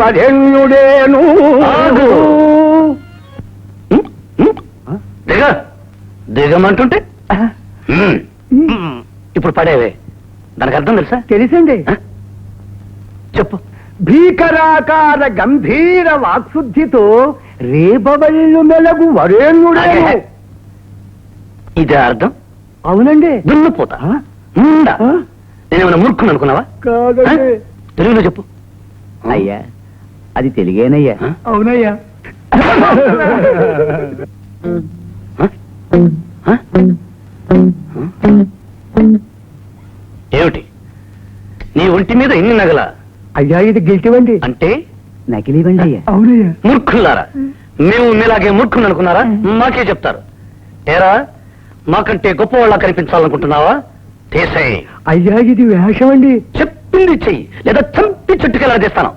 వరేణ్యుడేను దిగ దిగమంటుంటే ఇప్పుడు పడేవే దానికి అర్థం తెలుసా? తెలుసండి. చెప్పు. భీకరాకార గంభీర వాక్శుద్ధితో రేబవళ్ళు మెలగు వరేణ్యుడేను. ఇదే అర్థం? అవునండి. దున్నుపోతా నేనేమైనా మూర్ఖుని అనుకున్నావా? కాదండి. తెలుగులో చెప్పు. అయ్యా అది తెలుగేనయ్యా. అవునయ్యా. ఏమిటి నీ ఒంటి మీద ఎన్ని నగల? అయ్యా ఇది గిల్టివండి. అంటే నకిలీవండి అయ్యా. అవునయ్యా. మూర్ఖులారా, మేము మీలాగే మూర్ఖుని అనుకున్నారా? మాకే చెప్తారు. ఏరా మాకంటే గొప్పవాళ్ళ కనిపించాలనుకుంటున్నావా? తీసేయ్. అయ్యా ఇది వేషం అండి. చెప్పింది చెయ్యి లేదా చంపి చుట్టుకెలా చేస్తాను.